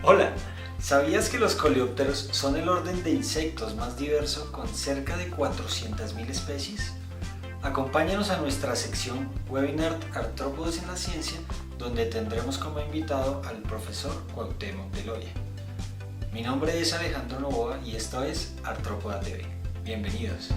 Hola, ¿sabías que los coleópteros son el orden de insectos más diverso con cerca de 400.000 especies? Acompáñanos a nuestra sección Webinar Artrópodos en la Ciencia, donde tendremos como invitado al profesor Cuauhtémoc Deloya. Mi nombre es Alejandro Novoa y esto es Artrópoda TV. Bienvenidos.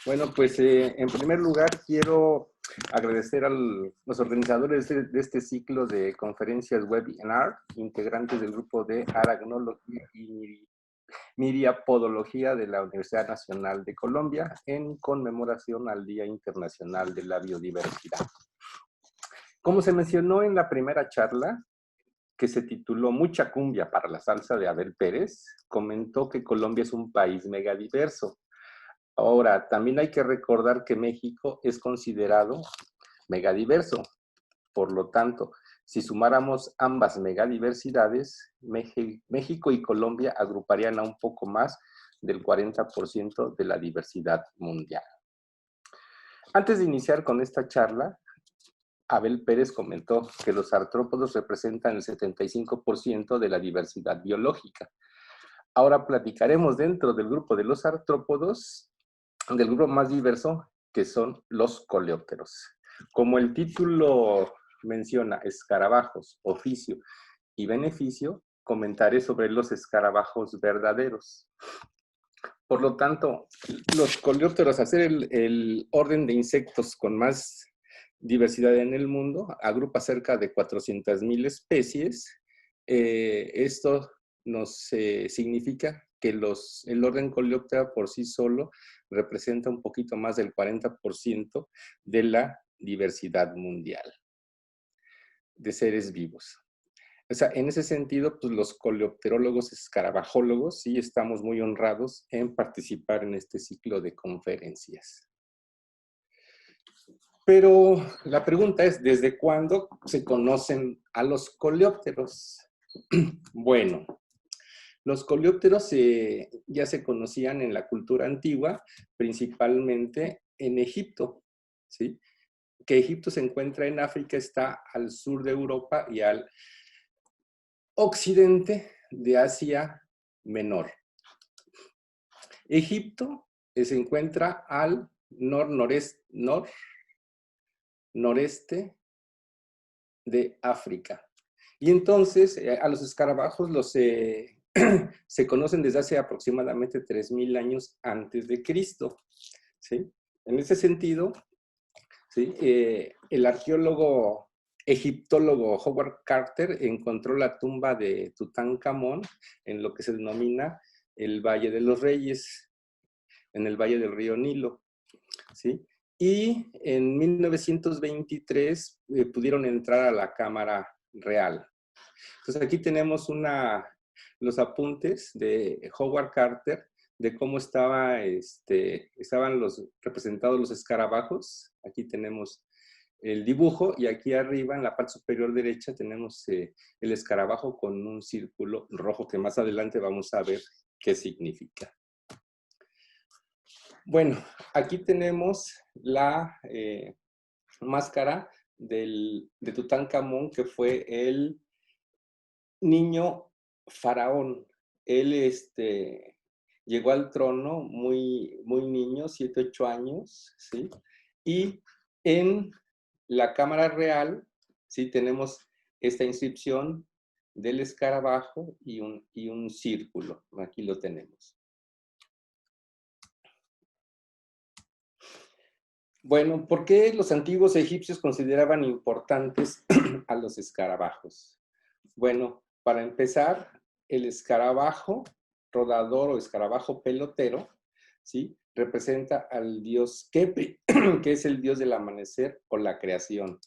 Bueno, pues en primer lugar quiero agradecer a los organizadores de este ciclo de conferencias webinar, integrantes del grupo de Aracnología y Miriapodología de la Universidad Nacional de Colombia en conmemoración al Día Internacional de la Biodiversidad. Como se mencionó en la primera charla, que se tituló Mucha cumbia para la salsa de Abel Pérez, comentó que Colombia es un país megadiverso. Ahora, también hay que recordar que México es considerado megadiverso. Por lo tanto, si sumáramos ambas megadiversidades, México y Colombia agruparían a un poco más del 40% de la diversidad mundial. Antes de iniciar con esta charla, Abel Pérez comentó que los artrópodos representan el 75% de la diversidad biológica. Ahora platicaremos dentro del grupo de los artrópodos del grupo más diverso, que son los coleópteros. Como el título menciona escarabajos, oficio y beneficio, comentaré sobre los escarabajos verdaderos. Por lo tanto, los coleópteros, hacer el orden de insectos con más diversidad en el mundo, agrupa cerca de 400.000 especies. Esto nos significa que el orden coleóptera por sí solo representa un poquito más del 40% de la diversidad mundial de seres vivos. O sea, en ese sentido, pues los coleopterólogos escarabajólogos sí estamos muy honrados en participar en este ciclo de conferencias. Pero la pregunta es, ¿desde cuándo se conocen a los coleópteros? Bueno, los coleópteros ya se conocían en la cultura antigua, principalmente en Egipto, ¿sí? Que Egipto se encuentra en África, está al sur de Europa y al occidente de Asia Menor. Egipto se encuentra al noreste de África. Y entonces a los escarabajos se conocen desde hace aproximadamente 3.000 años antes de Cristo. ¿Sí? En ese sentido, ¿sí? El arqueólogo egiptólogo Howard Carter encontró la tumba de Tutankamón en lo que se denomina el Valle de los Reyes, en el Valle del Río Nilo, ¿sí? Y en 1923 pudieron entrar a la Cámara Real. Entonces aquí tenemos los apuntes de Howard Carter de cómo estaban representados los escarabajos. Aquí tenemos el dibujo y aquí arriba en la parte superior derecha tenemos el escarabajo con un círculo rojo que más adelante vamos a ver qué significa. Bueno, aquí tenemos la máscara de Tutankamón, que fue el niño faraón. Él llegó al trono muy niño, 7, 8 años, ¿sí? Y en la Cámara Real, ¿sí? Tenemos esta inscripción del escarabajo y un círculo. Aquí lo tenemos. Bueno, ¿por qué los antiguos egipcios consideraban importantes a los escarabajos? Bueno, para empezar, el escarabajo rodador o escarabajo pelotero, ¿sí? Representa al dios Kepi, que es el dios del amanecer o la creación.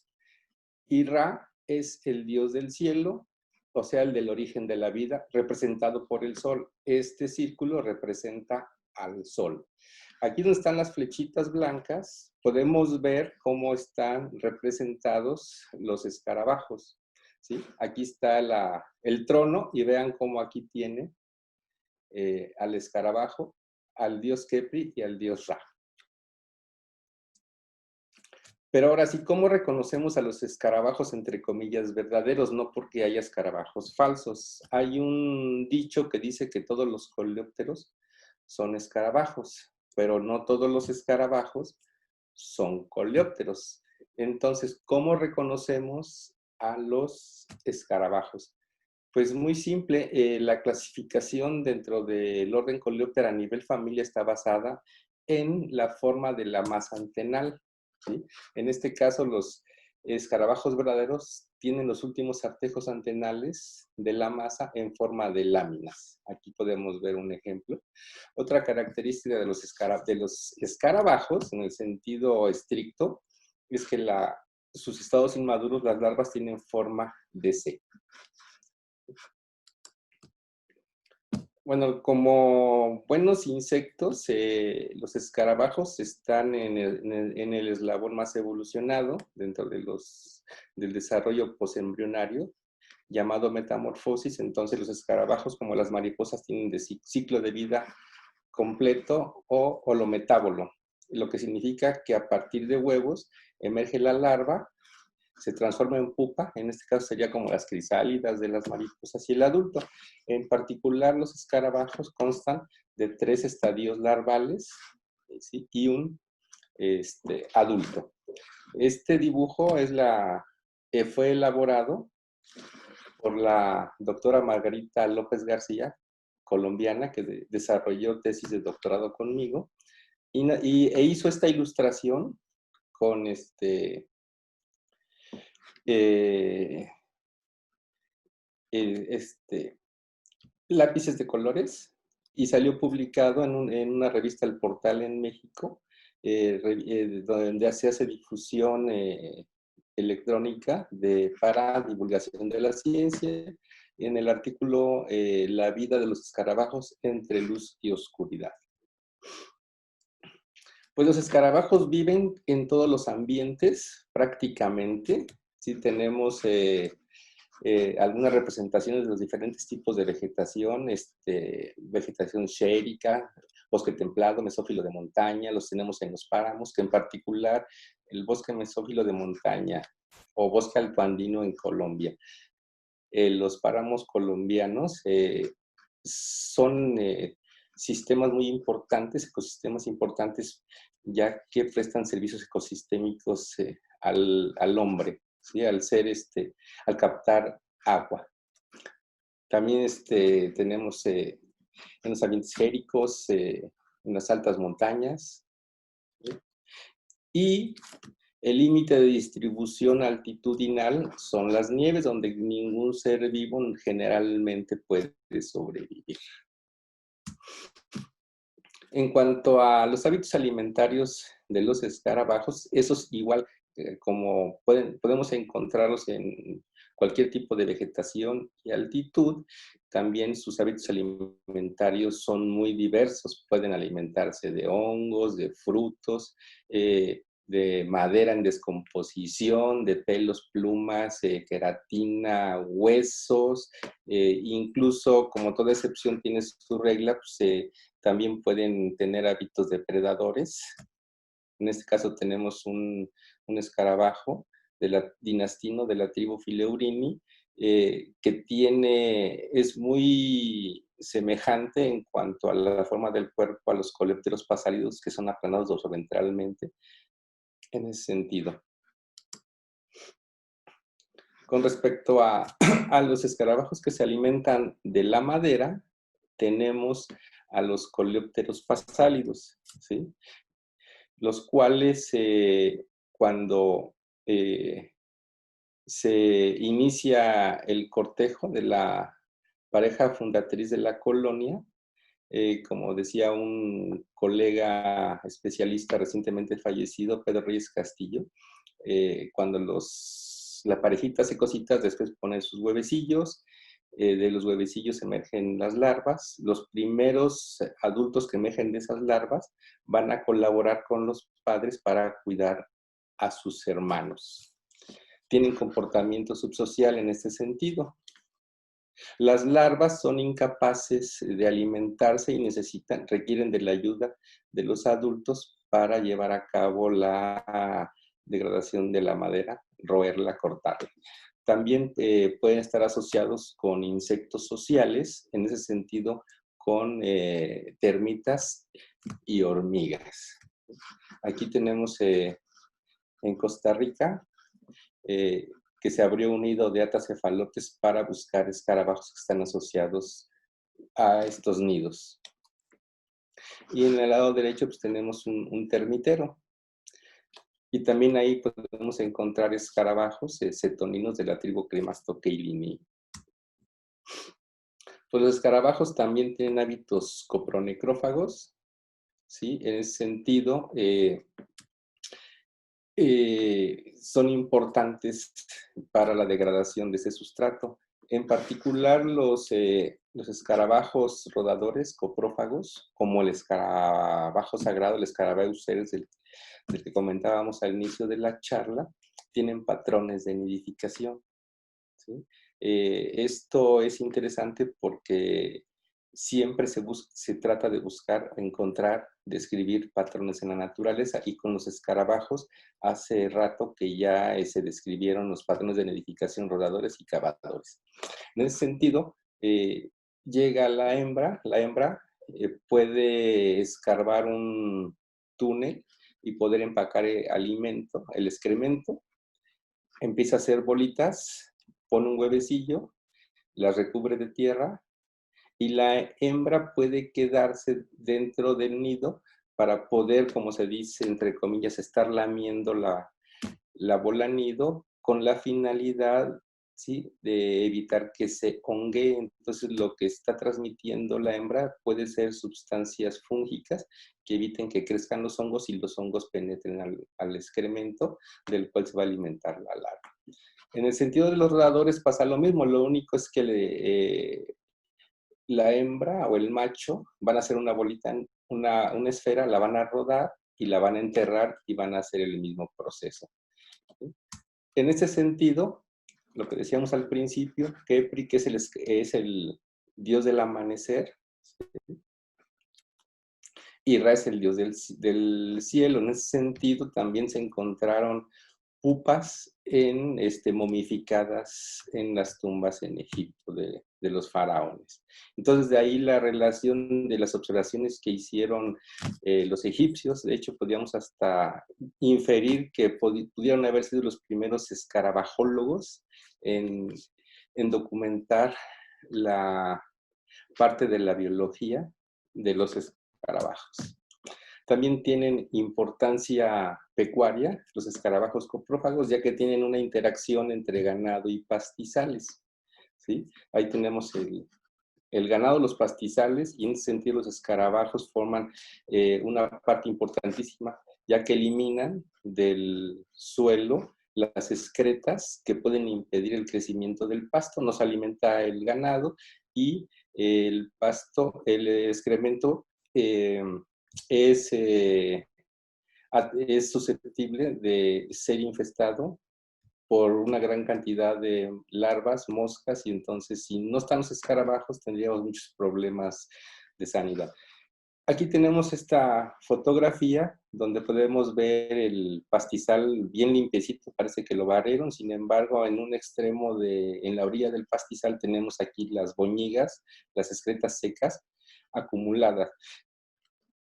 Y Ra es el dios del cielo, o sea, el del origen de la vida, representado por el sol. Este círculo representa al sol. aquí donde están las flechitas blancas, podemos ver cómo están representados los escarabajos, ¿sí? Aquí está el trono y vean cómo aquí tiene al escarabajo, al dios Kepri y al dios Ra. Pero ahora sí, ¿cómo reconocemos a los escarabajos, entre comillas, verdaderos? No porque haya escarabajos falsos. Hay un dicho que dice que todos los coleópteros son escarabajos, pero no todos los escarabajos son coleópteros. Entonces, ¿cómo reconocemos a los escarabajos? Pues muy simple, la clasificación dentro del orden Coleoptera a nivel familia está basada en la forma de la masa antenal, ¿sí? En este caso, los escarabajos verdaderos tienen los últimos artejos antenales de la masa en forma de láminas. Aquí podemos ver un ejemplo. Otra característica de los escarabajos, en el sentido estricto, es que sus estados inmaduros, las larvas, tienen forma de C. Bueno, como buenos insectos, los escarabajos están en el eslabón más evolucionado dentro del desarrollo posembrionario, llamado metamorfosis. Entonces, los escarabajos, como las mariposas, tienen ciclo de vida completo o holometábolo, lo que significa que a partir de huevos emerge la larva, se transforma en pupa, en este caso sería como las crisálidas de las mariposas y el adulto. En particular, los escarabajos constan de 3 estadios larvales, ¿sí? Y un adulto. Este dibujo fue elaborado por la doctora Margarita López García, colombiana, que desarrolló tesis de doctorado conmigo, e hizo esta ilustración con lápices de colores y salió publicado en una revista El Portal en México, donde se hace difusión electrónica para divulgación de la ciencia, en el artículo La vida de los escarabajos entre luz y oscuridad. Pues los escarabajos viven en todos los ambientes, prácticamente. Sí, tenemos algunas representaciones de los diferentes tipos de vegetación, vegetación xérica, bosque templado, mesófilo de montaña, los tenemos en los páramos, que en particular el bosque mesófilo de montaña o bosque altoandino en Colombia. Los páramos colombianos son sistemas muy importantes, ecosistemas importantes, ya que prestan servicios ecosistémicos al hombre, ¿sí? Al captar agua. También tenemos en los ambientes xéricos, en las altas montañas, ¿sí? Y el límite de distribución altitudinal son las nieves, donde ningún ser vivo generalmente puede sobrevivir. En cuanto a los hábitos alimentarios de los escarabajos, esos igual como podemos encontrarlos en cualquier tipo de vegetación y altitud, también sus hábitos alimentarios son muy diversos. Pueden alimentarse de hongos, de frutos, de madera en descomposición, de pelos, plumas, queratina, huesos, incluso, como toda excepción tiene su regla, pues, también pueden tener hábitos depredadores. En este caso tenemos un escarabajo dinastino de la tribu Fileurini, que es muy semejante en cuanto a la forma del cuerpo a los coleópteros pasálidos, que son aplanados dorsoventralmente, en ese sentido. Con respecto a los escarabajos que se alimentan de la madera, tenemos a los coleópteros pasálidos, ¿sí? Los cuales cuando se inicia el cortejo de la pareja fundatriz de la colonia, como decía un colega especialista recientemente fallecido, Pedro Reyes Castillo, cuando la parejita hace cositas, después pone sus huevecillos de los huevecillos emergen las larvas. Los primeros adultos que emergen de esas larvas van a colaborar con los padres para cuidar a sus hermanos. Tienen comportamiento subsocial en este sentido. Las larvas son incapaces de alimentarse y requieren de la ayuda de los adultos para llevar a cabo la degradación de la madera, roerla, cortarla. También pueden estar asociados con insectos sociales, en ese sentido con termitas y hormigas. Aquí tenemos en Costa Rica que se abrió un nido de atas cefalotes para buscar escarabajos que están asociados a estos nidos. Y en el lado derecho pues tenemos un termitero. Y también ahí podemos encontrar escarabajos cetoninos de la tribu Cremastocheilinae. Pues los escarabajos también tienen hábitos copronecrófagos, ¿sí? En ese sentido, son importantes para la degradación de ese sustrato. En particular, los escarabajos rodadores coprófagos, como el escarabajo sagrado, el Scarabaeus ceres, del que comentábamos al inicio de la charla, tienen patrones de nidificación, ¿sí? Esto es interesante porque siempre se trata de buscar, encontrar, describir patrones en la naturaleza, y con los escarabajos hace rato que ya se describieron los patrones de nidificación rodadores y cavadores. En ese sentido, llega la hembra puede escarbar un túnel y poder empacar alimento, el excremento, empieza a hacer bolitas, pone un huevecillo, las recubre de tierra, y la hembra puede quedarse dentro del nido para poder, como se dice, entre comillas, estar lamiendo la bola nido con la finalidad, ¿sí?, de evitar que se honguee. Entonces, lo que está transmitiendo la hembra puede ser sustancias fúngicas que eviten que crezcan los hongos y los hongos penetren al excremento del cual se va a alimentar la larva. En el sentido de los rodadores pasa lo mismo, lo único es que la hembra o el macho van a hacer una bolita, una esfera, la van a rodar y la van a enterrar y van a hacer el mismo proceso. En ese sentido, lo que decíamos al principio, Kepri, que es el dios del amanecer, y Ra es el dios del cielo. En ese sentido, también se encontraron pupas momificadas en las tumbas en Egipto de los faraones. Entonces, de ahí la relación de las observaciones que hicieron los egipcios. De hecho, podíamos hasta inferir que pudieron haber sido los primeros escarabajólogos en documentar la parte de la biología de los escarabajos. También tienen importancia pecuaria los escarabajos coprófagos, ya que tienen una interacción entre ganado y pastizales, ¿sí? Ahí tenemos el ganado, los pastizales, y en ese sentido los escarabajos forman una parte importantísima, ya que eliminan del suelo las excretas que pueden impedir el crecimiento del pasto. Nos alimenta el ganado, y el pasto, el excremento, es susceptible de ser infestado por una gran cantidad de larvas, moscas, y entonces, si no están los escarabajos, tendríamos muchos problemas de sanidad. Aquí tenemos esta fotografía donde podemos ver el pastizal bien limpiecito, parece que lo barrieron. Sin embargo, en un extremo en la orilla del pastizal tenemos aquí las boñigas, las excretas secas acumuladas.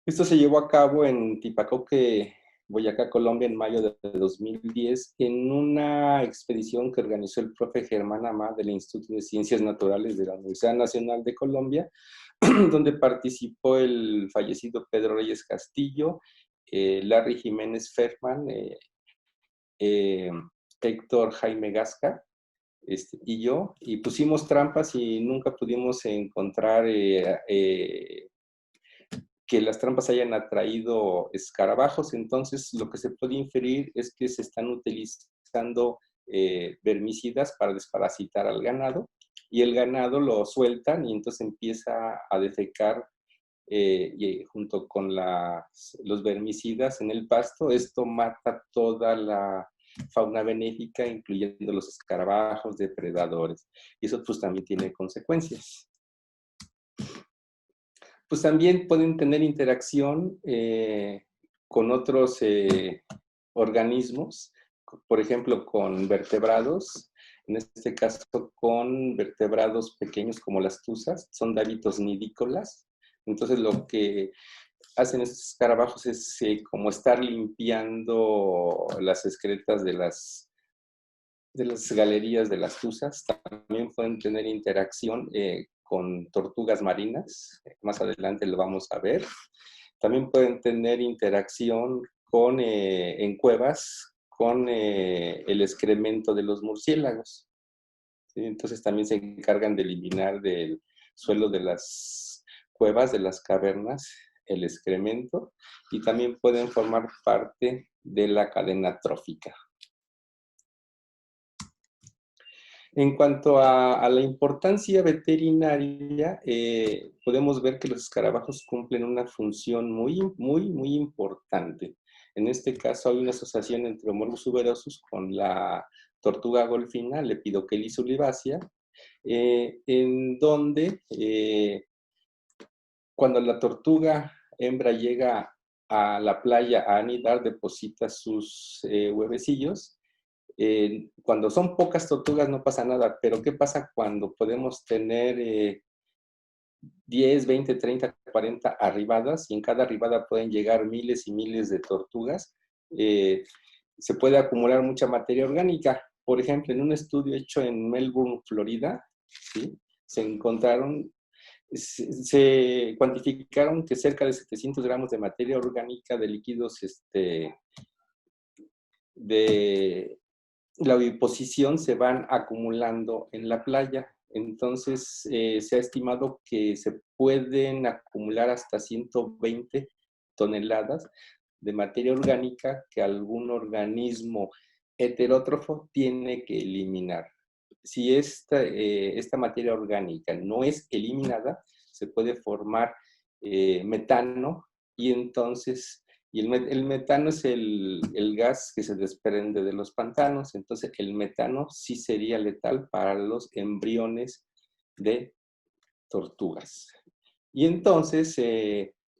Esto se llevó a cabo en Tipacoque, Boyacá, Colombia, en mayo de 2010, en una expedición que organizó el profe Germán Amá del Instituto de Ciencias Naturales de la Universidad Nacional de Colombia, donde participó el fallecido Pedro Reyes Castillo, Larry Jiménez Ferman, Héctor Jaime Gasca, y yo, y pusimos trampas y nunca pudimos encontrar que las trampas hayan atraído escarabajos. Entonces, lo que se puede inferir es que se están utilizando vermicidas para desparasitar al ganado, y el ganado lo sueltan y entonces empieza a defecar y junto con los vermicidas en el pasto. Esto mata toda la fauna benéfica, incluyendo los escarabajos, depredadores. Y eso pues también tiene consecuencias. Pues también pueden tener interacción con otros organismos, por ejemplo, con vertebrados, en este caso con vertebrados pequeños como las tuzas, son de hábitos nidícolas. Entonces lo que hacen estos escarabajos es como estar limpiando las excretas de las galerías de las tuzas. También pueden tener interacción con tortugas marinas, más adelante lo vamos a ver. También pueden tener interacción en cuevas con el excremento de los murciélagos. ¿Sí? Entonces también se encargan de eliminar del suelo de las cuevas, de las cavernas, el excremento, y también pueden formar parte de la cadena trófica. En cuanto a la importancia veterinaria, podemos ver que los escarabajos cumplen una función muy importante. En este caso hay una asociación entre Homorgus tuberosus con la tortuga golfina, Lepidochelys olivácea, en donde cuando la tortuga hembra llega a la playa a anidar, deposita sus huevecillos. Cuando son pocas tortugas no pasa nada, pero ¿qué pasa cuando podemos tener 10, 20, 30, 40 arribadas y en cada arribada pueden llegar miles y miles de tortugas? Se puede acumular mucha materia orgánica. Por ejemplo, en un estudio hecho en Melbourne, Florida, ¿sí? Se cuantificaron que cerca de 700 gramos de materia orgánica de líquidos de la oviposición se van acumulando en la playa. Entonces, se ha estimado que se pueden acumular hasta 120 toneladas de materia orgánica que algún organismo heterótrofo tiene que eliminar. Si esta materia orgánica no es eliminada, se puede formar metano y entonces... Y el metano es el gas que se desprende de los pantanos. Entonces, el metano sí sería letal para los embriones de tortugas. Y entonces,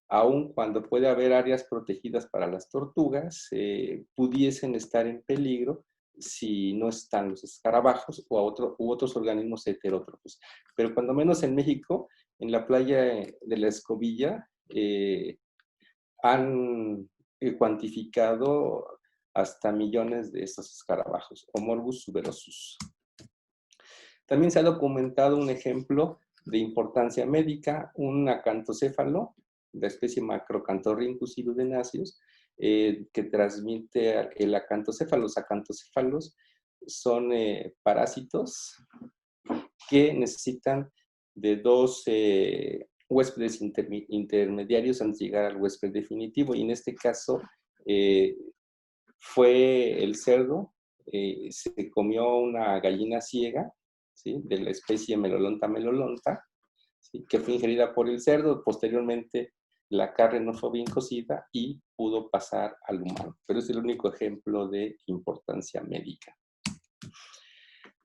aun cuando puede haber áreas protegidas para las tortugas, pudiesen estar en peligro si no están los escarabajos u otros organismos heterótrofos. Pero cuando menos en México, en la playa de la Escobilla, han cuantificado hasta millones de estos escarabajos, Homorgus tuberosus. También se ha documentado un ejemplo de importancia médica, un acantocéfalo, la especie Macrocanthorhynchus hirudenaceus, que transmite el acantocéfalo. Los acantocéfalos son parásitos que necesitan de dos huéspedes intermediarios antes de llegar al huésped definitivo, y en este caso fue el cerdo, se comió una gallina ciega, ¿sí? De la especie Melolonta melolonta, ¿sí? Que fue ingerida por el cerdo. Posteriormente la carne no fue bien cocida y pudo pasar al humano, pero es el único ejemplo de importancia médica.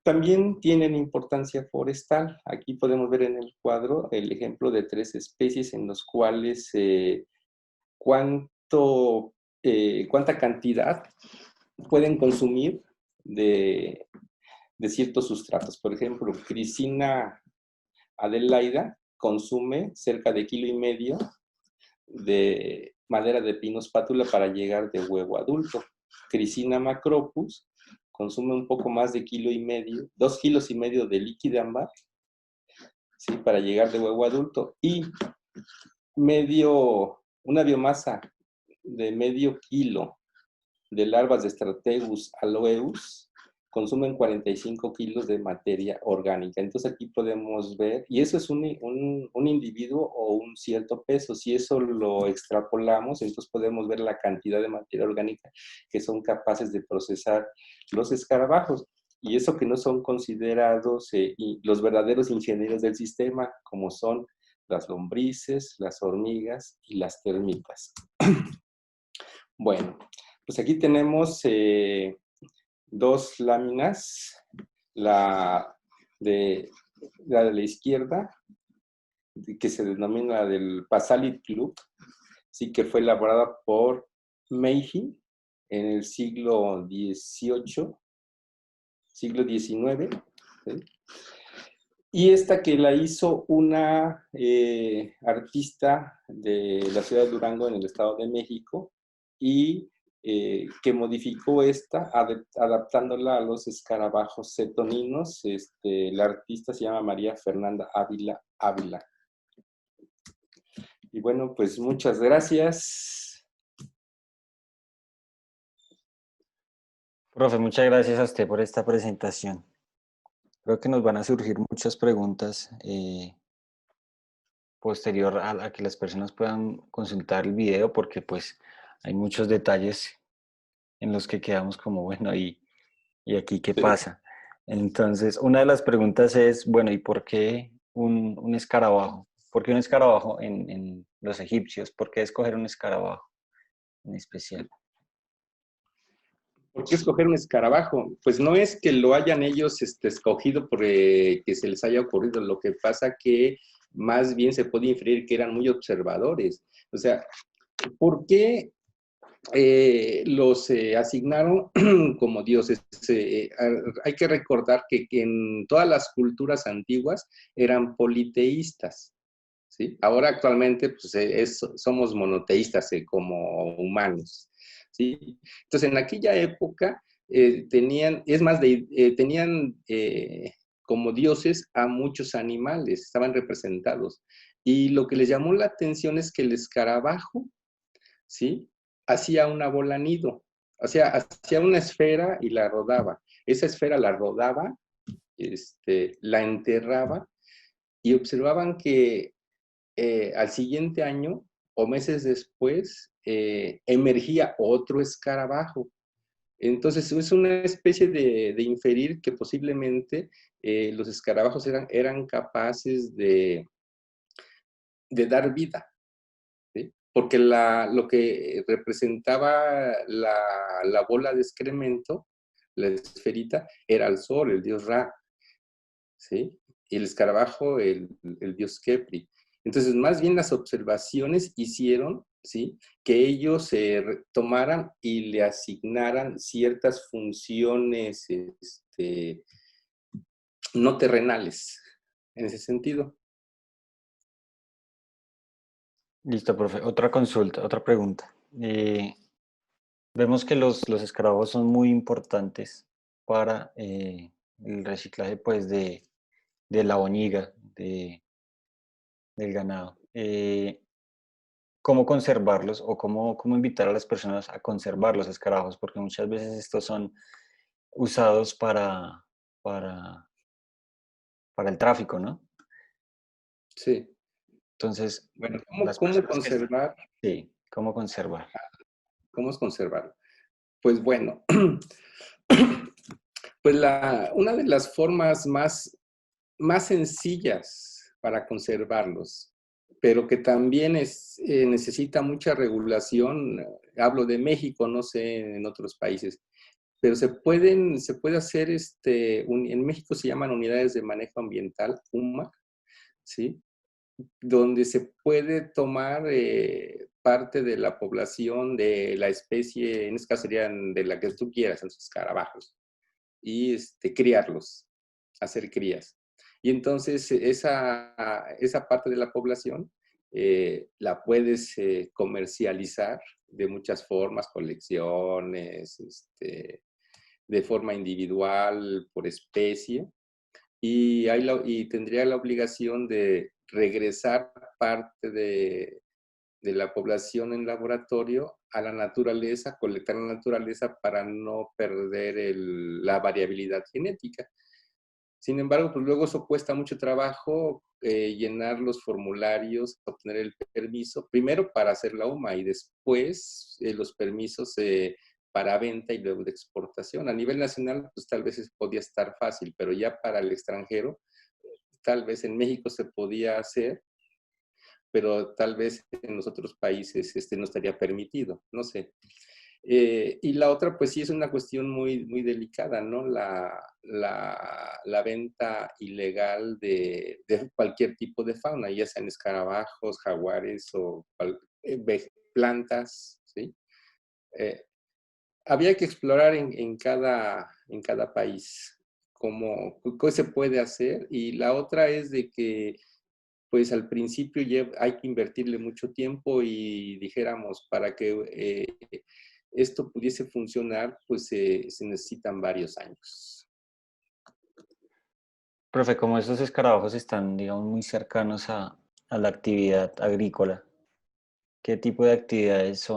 También tienen importancia forestal. Aquí podemos ver en el cuadro el ejemplo de 3 especies en los cuales cuánta cantidad pueden consumir de ciertos sustratos. Por ejemplo, Crisina adelaida consume cerca de 1,5 kilos de madera de pinus pátula para llegar de huevo adulto. Crisina macropus consume un poco más de 1,5 kilos, 2,5 kilos de líquido ámbar, ¿sí? Para llegar de huevo adulto, y una biomasa de medio kilo de larvas de Strategus aloeus consumen 45 kilos de materia orgánica. Entonces aquí podemos ver, y eso es un individuo o un cierto peso. Si eso lo extrapolamos, entonces podemos ver la cantidad de materia orgánica que son capaces de procesar los escarabajos. Y eso que no son considerados los verdaderos ingenieros del sistema, como son las lombrices, las hormigas y las termitas. Bueno, pues aquí tenemos dos láminas, la de la izquierda, que se denomina del Pasalit Club, sí, que fue elaborada por Meiji en el siglo XVIII, siglo XIX, ¿sí? Y esta que la hizo una artista de la ciudad de Durango, en el Estado de México, y que modificó esta adaptándola a los escarabajos cetoninos. La artista se llama María Fernanda Ávila. Y bueno, pues muchas gracias. Profe, muchas gracias a usted por esta presentación. Creo que nos van a surgir muchas preguntas posterior a que las personas puedan consultar el video, porque pues hay muchos detalles en los que quedamos como, bueno, ¿y aquí qué pasa? Entonces, una de las preguntas es, bueno, ¿y por qué un escarabajo? ¿Por qué un escarabajo en los egipcios? ¿Por qué escoger un escarabajo en especial? ¿Por qué escoger un escarabajo? Pues no es que lo hayan ellos escogido porque que se les haya ocurrido. Lo que pasa que más bien se puede inferir que eran muy observadores. O sea, ¿por qué los asignaron como dioses? Hay que recordar que en todas las culturas antiguas eran politeístas, ¿sí? Ahora actualmente pues, somos monoteístas como humanos, ¿sí? Entonces en aquella época tenían como dioses a muchos animales, estaban representados. Y lo que les llamó la atención es que el escarabajo, ¿sí?, hacía una bola nido, hacía una esfera y la rodaba. Esa esfera la rodaba, la enterraba, y observaban que al siguiente año o meses después emergía otro escarabajo. Entonces es una especie de inferir que posiblemente los escarabajos eran capaces de dar vida, ¿sí? Porque lo que representaba la bola de excremento, la esferita, era el sol, el dios Ra, ¿sí? Y el escarabajo, el dios Kepri. Entonces, más bien las observaciones hicieron, ¿sí?, que ellos tomaran y le asignaran ciertas funciones no terrenales, en ese sentido. Listo, profe. Otra consulta, otra pregunta. Vemos que los escarabajos son muy importantes para el reciclaje pues, de la boñiga, del ganado. ¿Cómo conservarlos o cómo invitar a las personas a conservar los escarabajos? Porque muchas veces estos son usados para, para el tráfico, ¿no? Sí. Entonces, Bueno, las ¿cómo personas que... conservar? Sí, ¿cómo conservar? ¿Cómo es conservarlo? Pues bueno, pues una de las formas más sencillas para conservarlos, pero que también necesita mucha regulación, hablo de México, no sé en otros países, pero se puede hacer, en México se llaman unidades de manejo ambiental, UMA, ¿sí?, donde se puede tomar parte de la población de la especie, en este caso serían de la que tú quieras, en sus escarabajos, y criarlos, hacer crías. Y entonces esa parte de la población la puedes comercializar de muchas formas, colecciones, de forma individual, por especie, y tendría la obligación de regresar parte de la población en laboratorio a la naturaleza, colectar la naturaleza para no perder la variabilidad genética. Sin embargo, pues luego eso cuesta mucho trabajo, llenar los formularios, obtener el permiso, primero para hacer la UMA y después los permisos para venta y luego de exportación. A nivel nacional, pues tal vez podía estar fácil, pero ya para el extranjero, tal vez en México se podía hacer, pero tal vez en los otros países no estaría permitido, no sé. Y la otra, pues sí es una cuestión muy, muy delicada, ¿no? La venta ilegal de cualquier tipo de fauna, ya sean escarabajos, jaguares o plantas, ¿sí? Había que explorar en cada país qué se puede hacer, y la otra es de que pues al principio hay que invertirle mucho tiempo y dijéramos, para que esto pudiese funcionar, pues se necesitan varios años. Profe, como estos escarabajos están, digamos, muy cercanos a la actividad agrícola, ¿qué tipo de actividades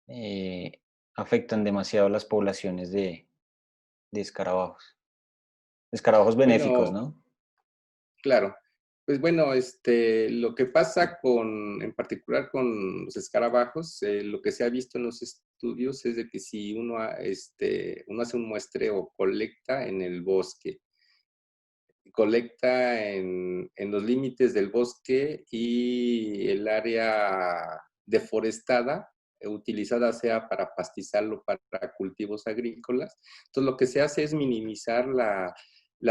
eh, afectan demasiado las poblaciones de escarabajos? Escarabajos benéficos, Bueno, ¿no? claro. Pues bueno, lo que pasa en particular con los escarabajos, lo que se ha visto en los estudios es de que si uno hace un muestreo o colecta en el bosque, colecta en los límites del bosque y el área deforestada, utilizada sea para pastizarlo para cultivos agrícolas. Entonces, lo que se hace es minimizar la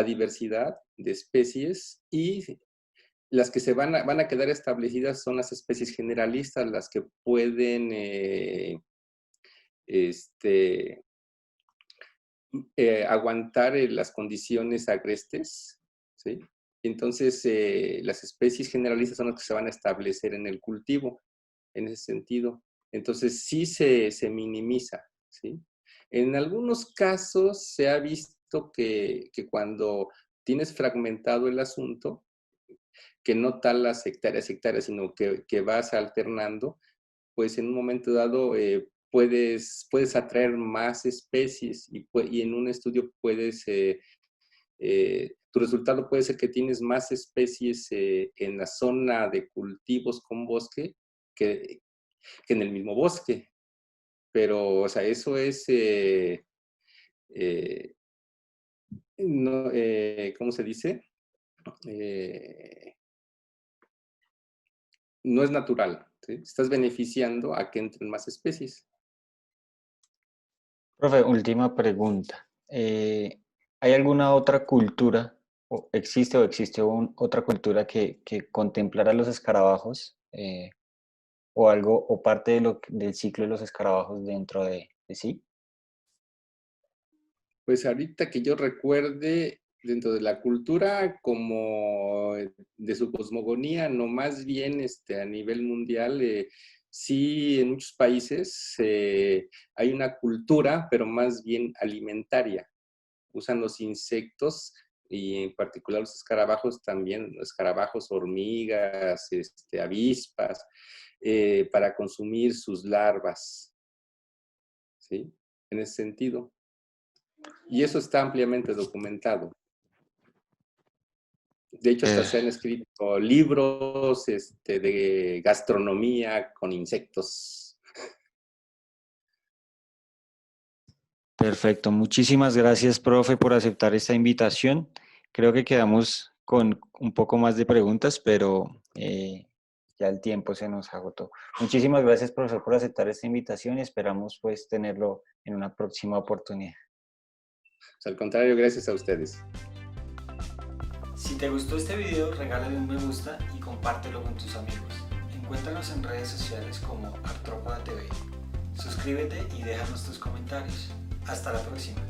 diversidad de especies, y las que van a quedar establecidas son las especies generalistas, las que pueden aguantar las condiciones agrestes, ¿sí? Entonces, las especies generalistas son las que se van a establecer en el cultivo, en ese sentido. Entonces, sí se minimiza, ¿sí? En algunos casos se ha visto que cuando tienes fragmentado el asunto, que no talas hectáreas, sino que vas alternando, pues en un momento dado puedes atraer más especies, y en un estudio tu resultado puede ser que tienes más especies en la zona de cultivos con bosque que en el mismo bosque. Pero, o sea, eso es, no, ¿cómo se dice? No es natural, ¿sí? Estás beneficiando a que entren más especies. Profe, última pregunta. ¿Hay alguna otra cultura, o existe otra cultura que contemplara los escarabajos, o algo, o parte del ciclo de los escarabajos dentro de sí? Pues ahorita que yo recuerde, dentro de la cultura como de su cosmogonía, no, más bien a nivel mundial, sí, en muchos países hay una cultura, pero más bien alimentaria. Usan los insectos, y en particular los escarabajos también, escarabajos, hormigas, avispas, para consumir sus larvas, ¿sí? En ese sentido. Y eso está ampliamente documentado. De hecho, hasta se han escrito libros de gastronomía con insectos. Perfecto. Muchísimas gracias, profe, por aceptar esta invitación. Creo que quedamos con un poco más de preguntas, pero ya el tiempo se nos agotó. Muchísimas gracias, profesor, por aceptar esta invitación, y esperamos pues tenerlo en una próxima oportunidad. O sea, al contrario, gracias a ustedes. Si te gustó este video, regálale un me gusta y compártelo con tus amigos. Encuéntranos en redes sociales como Artrópoda TV. Suscríbete y déjanos tus comentarios. Hasta la próxima.